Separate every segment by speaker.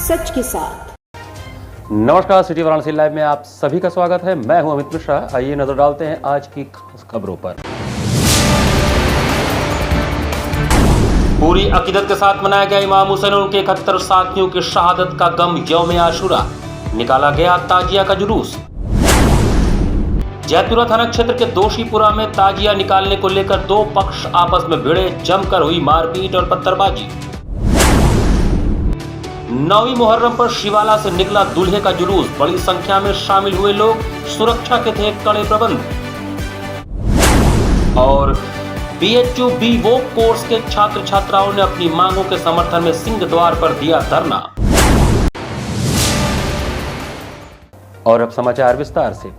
Speaker 1: सच के साथ।
Speaker 2: नमस्कार, सिटी वाराणसी लाइव में आप सभी का स्वागत है। मैं हूं अमित मिश्रा। आइए नजर डालते हैं आज की खास खबरों पर। पूरी अकीदत के साथ मनाया गया इमाम हुसैन और उनके 71 साथियों की शहादत का गम यौम आशूरा। निकाला गया ताजिया का जुलूस। जैतपुरा थाना क्षेत्र के दोषीपुरा में ताजिया निकालने को लेकर दो पक्ष आपस में भिड़े, जमकर हुई मारपीट और पत्थरबाजी। 9वीं मुहर्रम पर शिवाला से निकला दूल्हे का जुलूस, बड़ी संख्या में शामिल हुए लोग, सुरक्षा के थे कड़े प्रबंध। और BHU बी वोक कोर्स के छात्र छात्राओं ने अपनी मांगों के समर्थन में सिंह द्वार पर दिया धरना। और अब समाचार विस्तार से।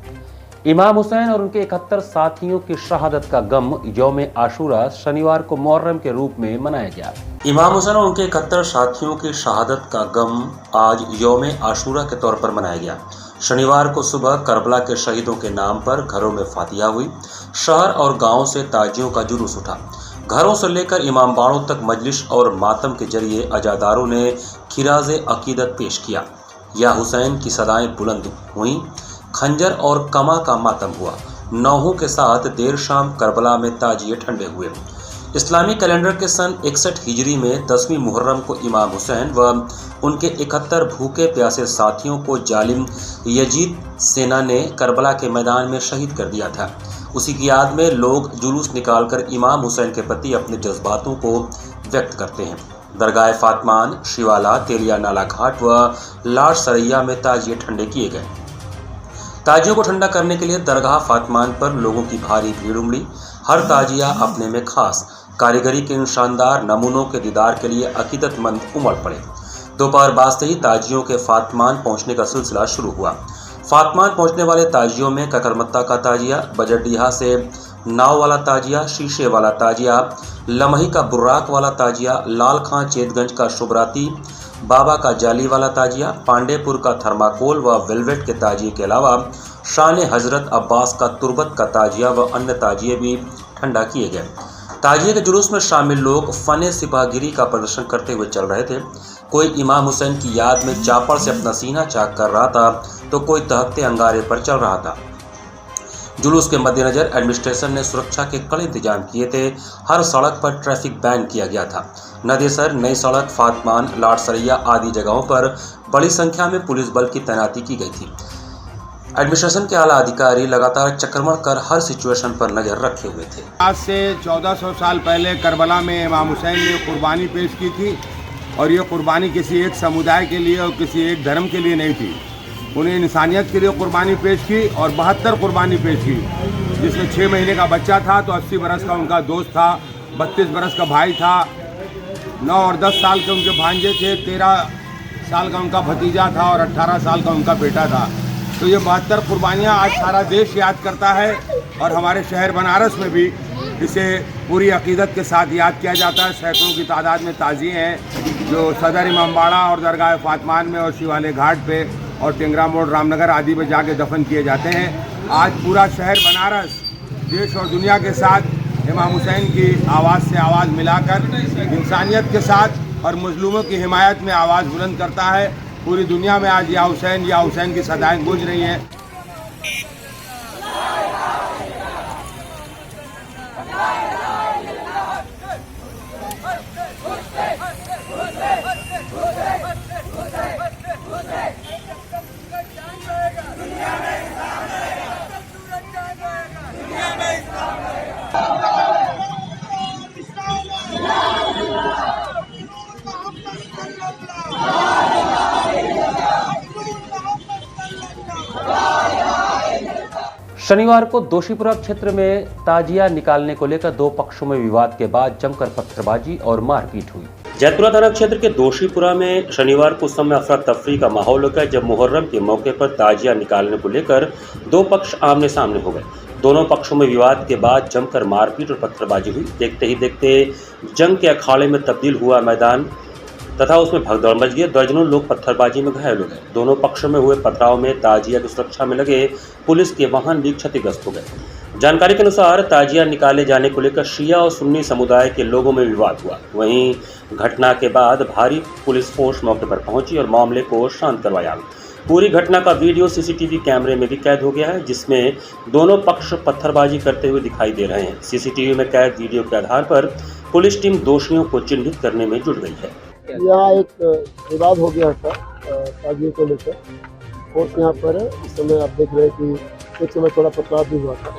Speaker 2: इमाम हुसैन और उनके 71 साथियों की शहादत का गम यौम आशूरा शनिवार को मुहर्रम के रूप में मनाया गया। इमाम हुसैन और उनके 71 साथियों की शहादत का गम आज यौम आशूरा के तौर पर मनाया गया। शनिवार को सुबह करबला के शहीदों के नाम पर घरों में फातिहा हुई। शहर और गांव से ताजियों का जुलूस उठा। घरों से लेकर इमाम बाड़ों तक मजलिस और मातम के जरिए अजादारों ने खिराज अकीदत पेश किया। या हुसैन की सदाएं बुलंद हुई। खंजर और कमा का मातम हुआ। नौहों के साथ देर शाम करबला में ताजिए ठंडे हुए। इस्लामी कैलेंडर के सन 61 हिजरी में 10वीं मुहर्रम को इमाम हुसैन व उनके 71 भूखे प्यासे साथियों को जालिम यजीद सेना ने करबला के मैदान में शहीद कर दिया था। उसी की याद में लोग जुलूस निकालकर इमाम हुसैन के प्रति अपने जज्बातों को व्यक्त करते हैं। दरगाह फातमान, शिवाला, तेलिया नाला घाट व लाड सरैया में ताजिए ठंडे किए गए। ताजियों को ठंडा करने के लिए दरगाह फातमान पर लोगों की भारी भीड़ उमड़ी। हर ताजिया अपने में खास कारीगरी के इन शानदार नमूनों के दीदार के लिए अकीदतमंद उमड़ पड़े। दोपहर बाजते ही ताजियों के फातमान पहुंचने का सिलसिला शुरू हुआ। फातमान पहुंचने वाले ताजियों में ककरमत्ता का ताजिया, बजरडीहा से नाव वाला ताजिया, शीशे वाला ताजिया, लमही का बुर्राक वाला ताजिया, लाल खां चेतगंज का शुभराती, बाबा का जाली वाला ताजिया, पांडेपुर का थर्माकोल व वेलवेट के ताजिए के अलावा शान हजरत अब्बास का तुर्बत का ताजिया व अन्य ताजिए भी ठंडा किए गए। ताजिए के जुलूस में शामिल लोग फने सिपाहगिरी का प्रदर्शन करते हुए चल रहे थे। कोई इमाम हुसैन की याद में चापड़ से अपना सीना चाक कर रहा था तो कोई तहकते अंगारे पर चल रहा था। जुलूस के मद्देनजर एडमिनिस्ट्रेशन ने सुरक्षा के कड़े इंतजाम किए थे। हर सड़क पर ट्रैफिक बैन किया गया था। नदेसर, नई सड़क, फातमान, लाड सरैया आदि जगहों पर बड़ी संख्या में पुलिस बल की तैनाती की गई थी। एडमिनिस्ट्रेशन के आला अधिकारी लगातार चक्रमण कर हर सिचुएशन पर नजर रखे हुए थे।
Speaker 3: आज से 1400 साल पहले करबला में इमाम हुसैन ने कुर्बानी पेश की थी और ये कुर्बानी किसी एक समुदाय के लिए और किसी एक धर्म के लिए नहीं थी। उन्हें इंसानियत के लिए कुर्बानी पेश की और 72 कुर्बानी पेश की, जिसमें 6 महीने का बच्चा था तो 80 बरस का उनका दोस्त था, 32 बरस का भाई था, 9 और 10 साल के उनके भांजे थे, 13 साल का उनका भतीजा था और 18 साल का उनका बेटा था। तो ये 72 कुर्बानियाँ आज सारा देश याद करता है और हमारे शहर बनारस में भी इसे पूरी अकीदत के साथ याद किया जाता है। सैकड़ों की तादाद में ताज़िए हैं जो सदर इमामबाड़ा और दरगाह फातमान में और शिवाले घाट पे और टिंगरा मोड़, रामनगर आदि में जाके दफन किए जाते हैं। आज पूरा शहर बनारस देश और दुनिया के साथ इमाम हुसैन की आवाज़ से आवाज़ मिलाकर इंसानियत के साथ और मजलूमों की हिमायत में आवाज़ बुलंद करता है। पूरी दुनिया में आज या हुसैन की सदाएं गूंज रही हैं।
Speaker 2: शनिवार को दोषीपुरा क्षेत्र में ताजिया निकालने को लेकर दो पक्षों में विवाद के बाद जमकर पत्थरबाजी और मारपीट हुई। जैतपुरा थाना क्षेत्र के दोषीपुरा में शनिवार को उस समय अफरा तफरी का माहौल हो गया जब मुहर्रम के मौके पर ताजिया निकालने को लेकर दो पक्ष आमने सामने हो गए। दोनों पक्षों में विवाद के बाद जमकर मारपीट और पत्थरबाजी हुई। देखते ही देखते जंग के अखाड़े में तब्दील हुआ मैदान तथा उसमें भगदड़ मच गई। दर्जनों लोग पत्थरबाजी में घायल हो गए। दोनों पक्षों में हुए पथराव में ताजिया की सुरक्षा में लगे पुलिस के वाहन भी क्षतिग्रस्त हो गए। जानकारी के अनुसार ताजिया निकाले जाने को लेकर शिया और सुन्नी समुदाय के लोगों में विवाद हुआ। वहीं घटना के बाद भारी पुलिस फोर्स मौके पर पहुंची और मामले को शांत करवाया। पूरी घटना का वीडियो सीसीटीवी कैमरे में भी कैद हो गया है, जिसमें दोनों पक्ष पत्थरबाजी करते हुए दिखाई दे रहे हैं। सीसीटीवी में कैद वीडियो के आधार पर पुलिस टीम दोषियों को चिन्हित करने में जुट गई है।
Speaker 1: यहाँ एक विवाद हो गया था ताजिए को लेकर, फोर्स यहाँ पर है। इस समय आप देख रहे हैं कि एक समय थोड़ा पथराव भी हुआ था।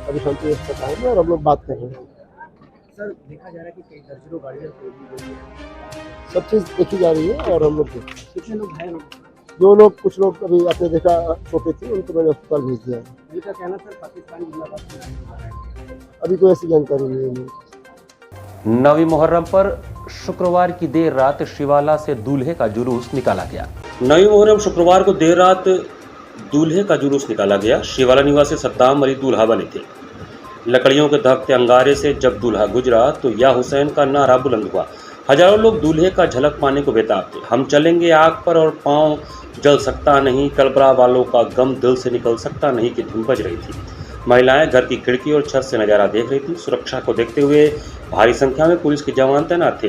Speaker 1: अभी शांति व्यवस्था कायम है और हम लोग बात कर रहे हैं।
Speaker 4: सर, देखा जा रहा है कि कई दर्जनों गाड़ियाँ तोड़ दी गई हैं।
Speaker 1: सब चीज़ देखी जा रही है और हम लोग
Speaker 4: कितने लोग घायल हो?
Speaker 1: जो लोग कुछ लोग अभी आपने देखा छोटे थे, उनको मैंने अस्पताल भेज दिया है।
Speaker 4: उनका कहना सर पाकिस्तानी जिंदाबाद।
Speaker 1: अभी कोई ऐसी जानकारी नहीं है।
Speaker 2: नवी मुहर्रम पर शुक्रवार की देर रात शिवाला से दूल्हे का जुलूस निकाला गया। नवी मुहर्रम शुक्रवार को देर रात दूल्हे का जुलूस निकाला गया। शिवाला निवासी सद्दाम अली दूल्हा बने थे। लकड़ियों के दहकते अंगारे से जब दूल्हा गुजरा तो या हुसैन का नारा बुलंद हुआ। हजारों लोग दूल्हे का झलक पाने को बेताब थे। हम चलेंगे आग पर और पांव जल सकता नहीं, कलबरा वालों का गम दिल से निकल सकता नहीं की धुन बज रही थी। महिलाएं घर की खिड़की और छत से नजारा देख रही थी। सुरक्षा को देखते हुए भारी संख्या में पुलिस के जवान तैनात थे।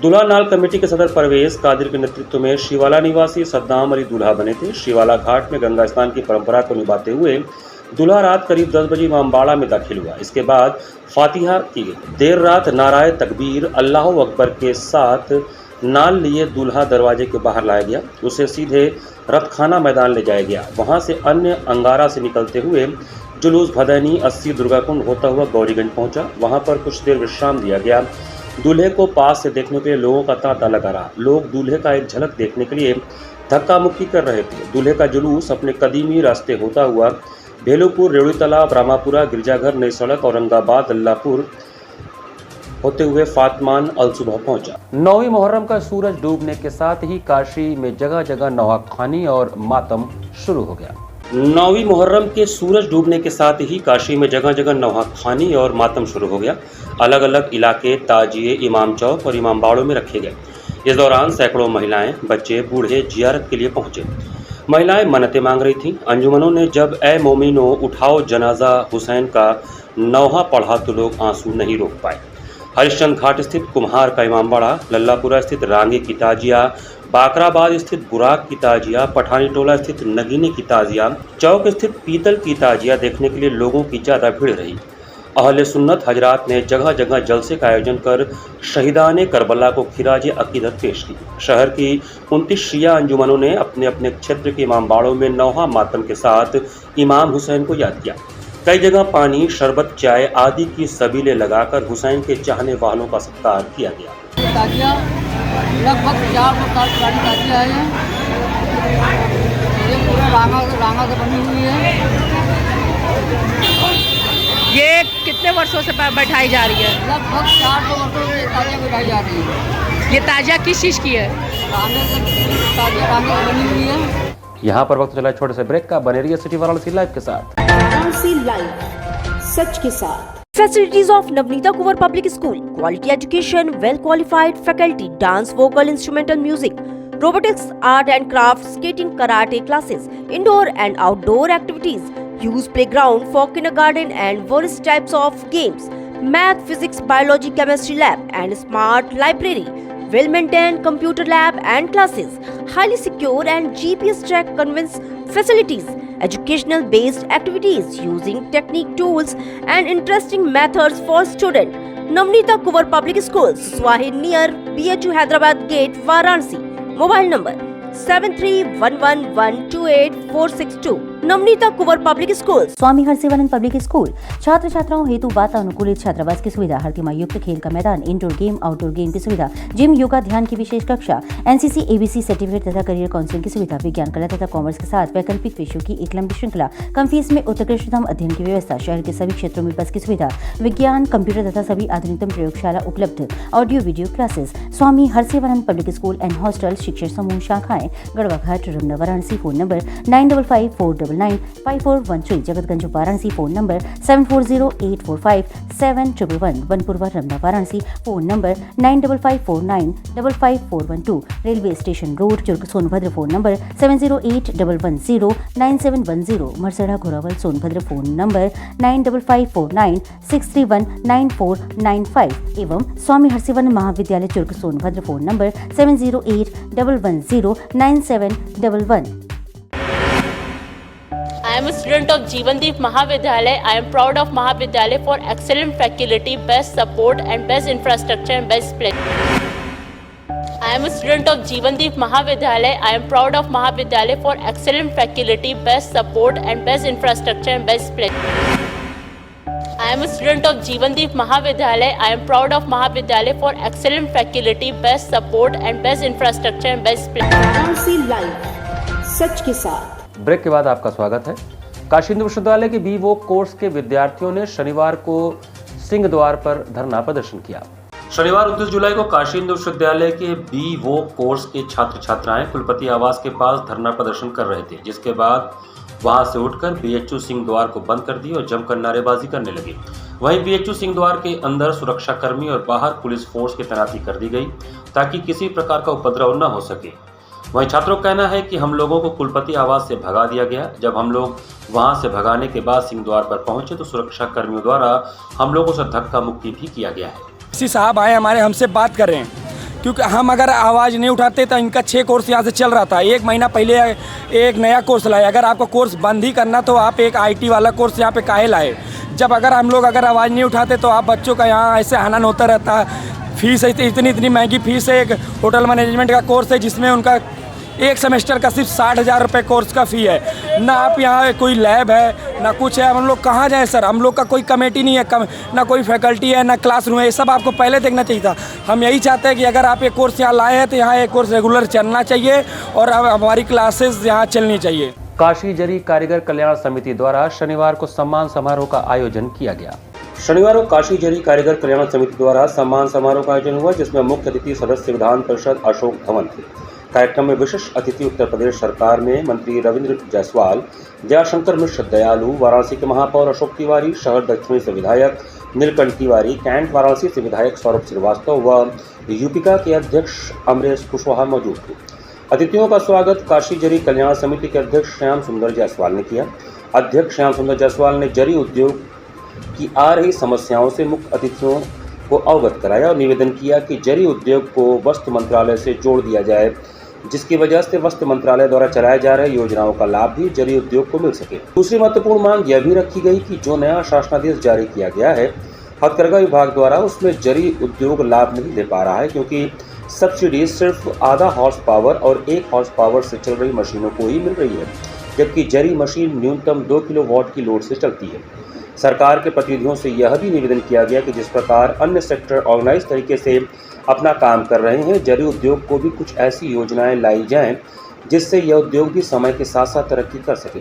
Speaker 2: दूल्हा नाल कमेटी के सदर परवेज कादिर के नेतृत्व में शिवाला निवासी सद्दाम अली दूल्हा बने थे। शिवाला घाट में गंगा स्नान की परंपरा को निभाते हुए दूल्हा रात करीब 10 बजे इमामबाड़ा में दाखिल हुआ। इसके बाद फातिहा की गई। देर रात नाराए तकबीर अल्लाह अकबर के साथ नाल लिए दूल्हा दरवाजे के बाहर लाया गया। उसे सीधे रथखाना मैदान ले जाया गया। वहां से अन्य अंगारा से निकलते हुए जुलूस भदैनी 80 दुर्गाकुंड होता हुआ गौरीगंज पहुंचा। वहां पर कुछ देर विश्राम दिया गया। दूल्हे को पास से देखने के लिए लोगों का तांता लगा रहा। लोग दूल्हे का एक झलक देखने के लिए धक्का मुक्की कर रहे थे। दूल्हे का जुलूस अपने कदीमी रास्ते होता हुआ भेलूपुर, रेवड़ी तालाब, रामापुरा, गिरजाघर, नई सड़क, औरंगाबाद, अल्लाहपुर होते हुए फातमान अल सुबह पहुंचा। नौवीं मुहर्रम का सूरज डूबने के साथ ही काशी में जगह जगह नौहाखानी और मातम शुरू हो गया। नौवीं मुहर्रम के सूरज डूबने के साथ ही काशी में जगह जगह नौहाखानी और मातम शुरू हो गया। अलग अलग इलाके ताजिए, इमाम चौक और इमामबाड़ों में रखे गए। इस दौरान सैकड़ों महिलाएं, बच्चे, बूढ़े जियारत के लिए पहुंचे। महिलाएं मन्नतें मांग रही थीं। अंजुमनों ने जब ए मोमिनो उठाओ जनाजा हुसैन का नौहा पढ़ा तो लोग आंसू नहीं रोक पाए। हरिश्चंद घाट स्थित कुम्हार का इमामबाड़ा, लल्लापुरा स्थित रांगे की ताजिया, बाकराबाद स्थित बुराक की ताजिया, पठानी टोला स्थित नगीने की ताजिया, चौक स्थित पीतल की ताजिया देखने के लिए लोगों की ज्यादा भीड़ रही। अहले सुन्नत हजरात ने जगह जगह जलसे का आयोजन कर शहीदान करबला को खिराज अकीदत पेश की। शहर की 29 शिया अंजुमनों ने अपने अपने क्षेत्र के इमामबाड़ों में नौहा मातम के साथ इमाम हुसैन को याद किया। कई जगह पानी, शरबत, चाय आदि की सबीलें लगाकर हुसैन के चाहने वालों का सत्कार किया गया।
Speaker 5: ताजिया लगभग 400 साल पुरानी ताजिया है। ये पूरा रांगा से बनी हुई है।
Speaker 6: ये कितने वर्षों से बैठाई जा रही है?
Speaker 5: लगभग 400 वर्षों से ताजिया बैठाई जा रही है।
Speaker 6: ये ताजिया किस चीज़ की है?
Speaker 5: ताजिया रांगे से बनी हुई है।
Speaker 2: यहाँ पर वक्त चला छोटे से ब्रेक का। बने रहिए सिटी वाराणसी लाइव के साथ।
Speaker 7: वाराणसी लाइव, सच के साथ।
Speaker 8: Facilities of Navneeta Kuvar Public School, quality education, well qualified faculty, dance, vocal, instrumental music, robotics, art and craft, skating, karate classes, indoor and outdoor activities, use playground for kindergarten and various types of games, math, physics, biology, chemistry lab and smart library, well maintained computer lab and classes, highly secure and GPS track convince facilities, educational based activities using technique tools and interesting methods for students. Navneeta Kuvar Public School, Swahi near BHU Hyderabad Gate, Varanasi. Mobile number 7311128462. Navneeta Kunwar public school,
Speaker 9: Swami Harsivanand public school. छात्र छात्राओं हेतु वातानुकूलित छात्रावास की सुविधा, हरतिमा युक्त खेल का मैदान, इंडोर गेम, आउटडोर गेम की सुविधा, जिम, योगा, ध्यान की विशेष कक्षा, एनसीसी, एबीसी सर्टिफिकेट तथा करियर काउंसलिंग की सुविधा, विज्ञान, कला तथा कॉमर्स के साथ वैकल्पिक विषयों की एक लंबी श्रृंखला, कम फीस में उत्कृष्टतम अध्ययन की व्यवस्था, शहर के सभी क्षेत्रों में बस की सुविधा, विज्ञान, कंप्यूटर तथा सभी आधुनिकतम प्रयोगशाला उपलब्ध, audio video classes. Swami Harsivanand public school and hostel, शिक्षण समूह शाखाएं Garhwa Ghat, Ramna, Varanasi. Phone number 9554 94995413, Jagatganj Varanasi phone number 7408457111, Vanpurwa Ramna Varanasi phone number 9554955412, railway station road Churk Sonbhadra phone number 7081109710, Marsara Ghorawal Sonbhadra phone number 955496319495 एवं स्वामी हरसिवन महाविद्यालय Churk Sonbhadra phone number 7081109711।
Speaker 6: I am a student of Jeevandeep Mahavidyalaya. I am proud of Mahavidyalaya for excellent faculty, best support and best infrastructure and best place. I am a student of Jeevandeep Mahavidyalaya. I am proud of Mahavidyalaya for excellent faculty, best support and best infrastructure and best place. I am a student of Jeevandeep Mahavidyalaya. I am proud of Mahavidyalaya for excellent faculty, best support and best infrastructure and best place.
Speaker 7: Varanasi live, सच के साथ।
Speaker 2: Break के बाद आपका स्वागत है। काशी हिंदू विश्वविद्यालय के बी.वोक कोर्स के विद्यार्थियों ने शनिवार को सिंह द्वार पर धरना प्रदर्शन किया। शनिवार 29 जुलाई को काशी हिंदू विश्वविद्यालय के बी.वोक कोर्स के छात्र छात्राएं कुलपति आवास के पास धरना प्रदर्शन कर रहे थे, जिसके बाद वहां से उठकर बीएचयू सिंह द्वार को बंद कर दी और जमकर नारेबाजी करने लगे। वहीं बीएचयू सिंह द्वार के अंदर सुरक्षाकर्मी और बाहर पुलिस फोर्स की तैनाती कर दी गई ताकि किसी प्रकार का उपद्रव न हो सके। वहीं छात्रों का कहना है कि हम लोगों को कुलपति आवास से भगा दिया गया। जब हम लोग वहां से भगाने के बाद सिंह द्वार पर पहुंचे तो सुरक्षा कर्मियों द्वारा हम लोगों से धक्का मुक्की भी किया गया है।
Speaker 10: इसी साहब आए हमारे हमसे बात कर रहे हैं, क्योंकि हम अगर आवाज़ नहीं उठाते तो इनका 6 कोर्स यहाँ से चल रहा था। 1 महीना पहले एक नया कोर्स लाए। अगर आपको कोर्स बंद ही करना तो आप एक IT वाला कोर्स यहाँ पे काहे लाए? जब अगर हम लोग अगर आवाज़ नहीं उठाते तो आप बच्चों का यहाँ ऐसे हनन होता रहता। फीस इतनी महंगी फीस है। एक होटल मैनेजमेंट का कोर्स है जिसमें उनका एक सेमेस्टर का सिर्फ 60,000 रुपये कोर्स का फ़ी है। ना आप यहाँ कोई लैब है ना कुछ है। हम लोग कहाँ जाएँ सर? हम लोग का कोई कमेटी नहीं है, ना कोई फैकल्टी है, ना क्लासरूम है। ये सब आपको पहले देखना चाहिए था। हम यही चाहते हैं कि अगर आप एक कोर्स यहाँ लाए हैं तो यहाँ एक कोर्स रेगुलर चलना चाहिए और हमारी क्लासेस यहाँ चलनी चाहिए।
Speaker 2: काशी जरी कारीगर कल्याण समिति द्वारा शनिवार को सम्मान समारोह का आयोजन किया गया। शनिवार को काशी जरी कारीगर कल्याण समिति द्वारा सम्मान समारोह का आयोजन हुआ, जिसमें मुख्य अतिथि सदस्य विधान परिषद अशोक धवन थे। कार्यक्रम में विशेष अतिथि उत्तर प्रदेश सरकार में मंत्री रविंद्र जायसवाल, जयाशंकर मिश्र दयालु, वाराणसी के महापौर अशोक तिवारी, शहर दक्षिणी से विधायक नीलकंठ तिवारी, कैंट वाराणसी से विधायक सौरभ श्रीवास्तव व यूपिका के अध्यक्ष अमरेश कुशवाहा मौजूद थे। अतिथियों का स्वागत काशी जरी कल्याण समिति के अध्यक्ष श्याम सुंदर जायसवाल ने किया। अध्यक्ष श्याम सुंदर जायसवाल ने जरी उद्योग की आ रही समस्याओं से मुख्य अतिथियों को अवगत कराया और निवेदन किया कि जरी उद्योग को वस्त्र मंत्रालय से जोड़ दिया जाए, जिसकी वजह से वस्त्र मंत्रालय द्वारा चलाए जा रहे योजनाओं का लाभ भी जरी उद्योग को मिल सके। दूसरी महत्वपूर्ण मांग यह भी रखी गई कि जो नया शासनादेश जारी किया गया है हथकरघा विभाग द्वारा, उसमें जरी उद्योग लाभ नहीं ले पा रहा है, क्योंकि सब्सिडी सिर्फ आधा हॉर्स पावर और 1 हॉर्स पावर से चल रही मशीनों को ही मिल रही है, जबकि जरी मशीन न्यूनतम 2 किलोवाट की लोड से चलती है। सरकार के प्रतिनिधियों से यह भी निवेदन किया गया कि जिस प्रकार अन्य सेक्टर ऑर्गेनाइज तरीके से अपना काम कर रहे हैं, जरी उद्योग को भी कुछ ऐसी योजनाएं लाई जाएं जिससे यह उद्योग भी समय के साथ साथ तरक्की कर सके।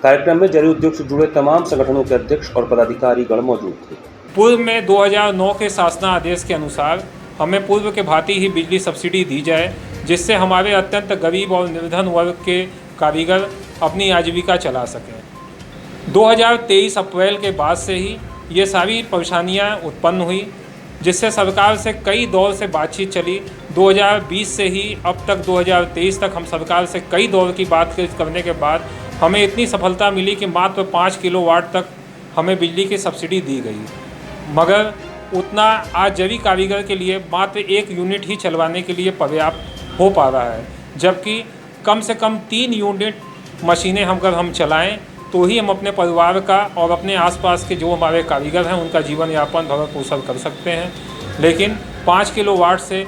Speaker 2: कार्यक्रम में जरी उद्योग से जुड़े तमाम संगठनों के अध्यक्ष और पदाधिकारी गण मौजूद थे।
Speaker 11: पूर्व में 2009 के शासनादेश के अनुसार हमें पूर्व के भांति ही बिजली सब्सिडी दी जाए, जिससे हमारे अत्यंत गरीब और निर्धन वर्ग के कारीगर अपनी आजीविका चला सकें। 2023 अप्रैल के बाद से ही ये सारी परेशानियां उत्पन्न हुई, जिससे सरकार से कई दौर से बातचीत चली। 2020 से ही अब तक 2023 तक हम सरकार से कई दौर की बात करने के बाद हमें इतनी सफलता मिली कि मात्र 5 किलोवाट तक हमें बिजली की सब्सिडी दी गई, मगर उतना आज जरी कारीगर के लिए मात्र 1 यूनिट ही चलवाने के लिए पर्याप्त हो पा रहा है, जबकि कम से कम 3 यूनिट मशीनें अगर हम चलाएं तो ही हम अपने परिवार का और अपने आसपास के जो हमारे कारीगर हैं उनका जीवन यापन भरण पोषण कर सकते हैं। लेकिन 5 किलोवाट से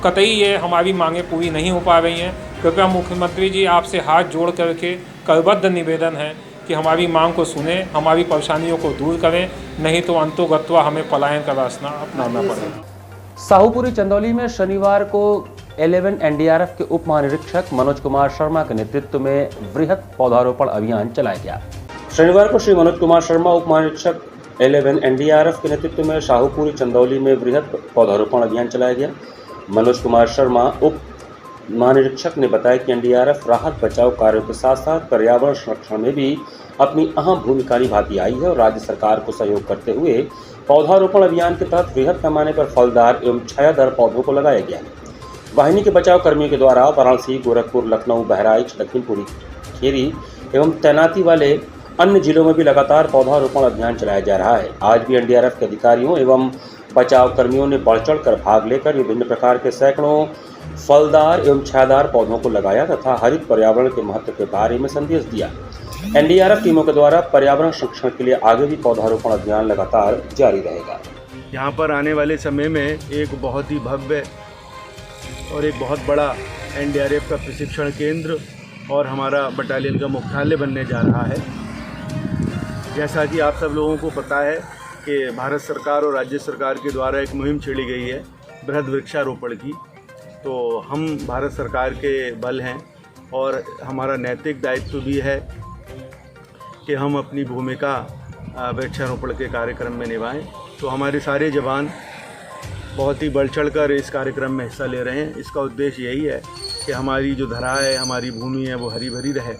Speaker 11: कतई ये हमारी मांगें पूरी नहीं हो पा रही हैं। कृपया मुख्यमंत्री जी आपसे हाथ जोड़ करके करबद्ध निवेदन है कि हमारी मांग को सुने, हमारी परेशानियों को दूर करें, नहीं तो अंतोगत्वा हमें पलायन का रास्ता अपनाना पड़ेगा।
Speaker 2: साहूपुरी चंदौली में शनिवार को 11 NDRF के उप महानिरीक्षक मनोज कुमार शर्मा के नेतृत्व में वृहद पौधारोपण अभियान चलाया गया। शनिवार को श्री मनोज कुमार शर्मा उप महानिरीक्षक 11 NDRF के नेतृत्व में शाहूपुरी चंदौली में वृहद पौधारोपण अभियान चलाया गया। मनोज कुमार शर्मा उप महानिरीक्षक ने बताया कि एनडीआरएफ राहत बचाव कार्यों के साथ साथ पर्यावरण संरक्षण में भी अपनी अहम भूमिका निभाती आई है और राज्य सरकार को सहयोग करते हुए पौधारोपण अभियान के तहत वृहद पैमाने पर फलदार एवं छायादार पौधों को लगाया गया है। वाहिनी के बचाव कर्मियों के द्वारा वाराणसी, गोरखपुर, लखनऊ, बहराइच, लखीमपुर खीरी एवं तैनाती वाले अन्य जिलों में भी लगातार पौधारोपण अभियान चलाया जा रहा है। आज भी एनडीआरएफ के अधिकारियों एवं बचाव कर्मियों ने बढ़ चढ़ कर भाग लेकर विभिन्न प्रकार के सैकड़ों फलदार एवं छायादार पौधों को लगाया तथा हरित पर्यावरण के महत्व के बारे में संदेश दिया। एनडीआरएफ टीमों के द्वारा पर्यावरण संरक्षण के लिए आगे भी पौधारोपण अभियान लगातार जारी रहेगा।
Speaker 12: यहाँ पर आने वाले समय में एक बहुत ही भव्य और एक बहुत बड़ा एनडीआरएफ का प्रशिक्षण केंद्र और हमारा बटालियन का मुख्यालय बनने जा रहा है। जैसा कि आप सब लोगों को पता है कि भारत सरकार और राज्य सरकार के द्वारा एक मुहिम छेड़ी गई है बृहद वृक्षारोपण की। तो हम भारत सरकार के बल हैं और हमारा नैतिक दायित्व भी है कि हम अपनी भूमिका वृक्षारोपण के कार्यक्रम में निभाएं। तो हमारे सारे जवान बहुत ही बढ़ चढ़ कर इस कार्यक्रम में हिस्सा ले रहे हैं। इसका उद्देश्य यही है कि हमारी जो धरा है, हमारी भूमि है, वो हरी भरी रहे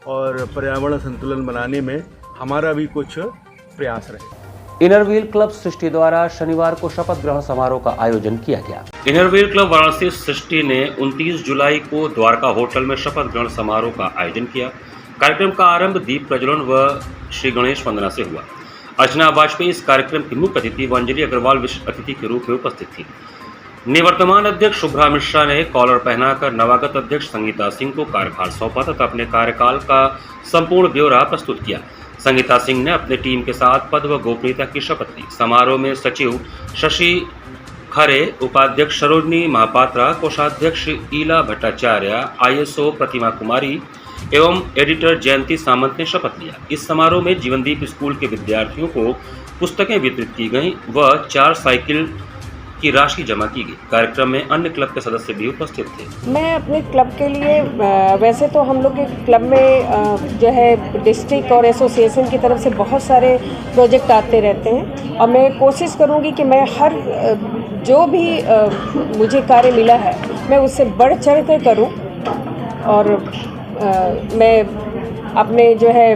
Speaker 12: और पर्यावरण संतुलन बनाने में हमारा भी कुछ प्रयास रहे।
Speaker 2: इनरव्हील क्लब सृष्टि द्वारा शनिवार को शपथ ग्रहण समारोह का आयोजन किया गया। इनरव्हील क्लब वाराणसी सृष्टि ने 29 जुलाई को द्वारका होटल में शपथ ग्रहण समारोह का आयोजन किया। कार्यक्रम का आरंभ दीप प्रज्वलन व श्री गणेश वंदना से हुआ। अर्चना वाजपेयी इस कार्यक्रम की मुख्य अतिथि व अंजलि अग्रवाल विशिष्ट अतिथि के रूप में उपस्थित थी। निवर्तमान अध्यक्ष शुभ्रा मिश्रा ने कॉलर पहनाकर नवागत अध्यक्ष संगीता सिंह को कार्यभार सौंपा तथा अपने कार्यकाल का संपूर्ण ब्यौरा प्रस्तुत किया। संगीता सिंह ने अपने टीम के साथ पद व गोपनीयता की शपथ ली। समारोह में सचिव शशि खरे, उपाध्यक्ष सरोजनी महापात्रा, कोषाध्यक्ष ईला भट्टाचार्य, ISO प्रतिमा कुमारी एवं एडिटर जयंती सामंत ने शपथ लिया। इस समारोह में जीवनदीप स्कूल के विद्यार्थियों को पुस्तकें वितरित की गईं व 4 साइकिल की राशि जमा की गई। कार्यक्रम में अन्य क्लब के सदस्य भी उपस्थित थे।
Speaker 13: मैं अपने क्लब के लिए वैसे तो हम लोग के क्लब में जो है डिस्ट्रिक्ट और एसोसिएशन की तरफ से बहुत सारे प्रोजेक्ट आते रहते हैं और मैं कोशिश करूंगी कि मैं हर जो भी मुझे कार्य मिला है मैं उससे बढ़ चढ़ कर करूं और मैं अपने जो है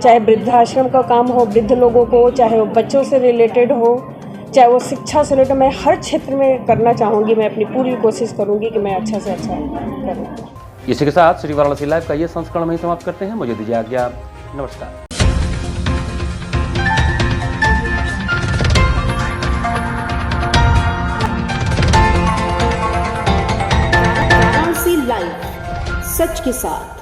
Speaker 13: चाहे वृद्धाश्रम का काम हो, वृद्ध लोगों को, चाहे वो बच्चों से रिलेटेड हो, चाहे वो शिक्षा से रिलेटेड, मैं हर क्षेत्र में करना चाहूँगी। मैं अपनी पूरी कोशिश करूँगी कि मैं अच्छा से अच्छा करूँ।
Speaker 2: इसी के साथ श्री वाराणसी लाइव का ये संस्करण वहीं समाप्त करते हैं। मुझे दीजिए आज्ञा। नमस्कार।
Speaker 7: वाराणसी लाइव, सच के साथ।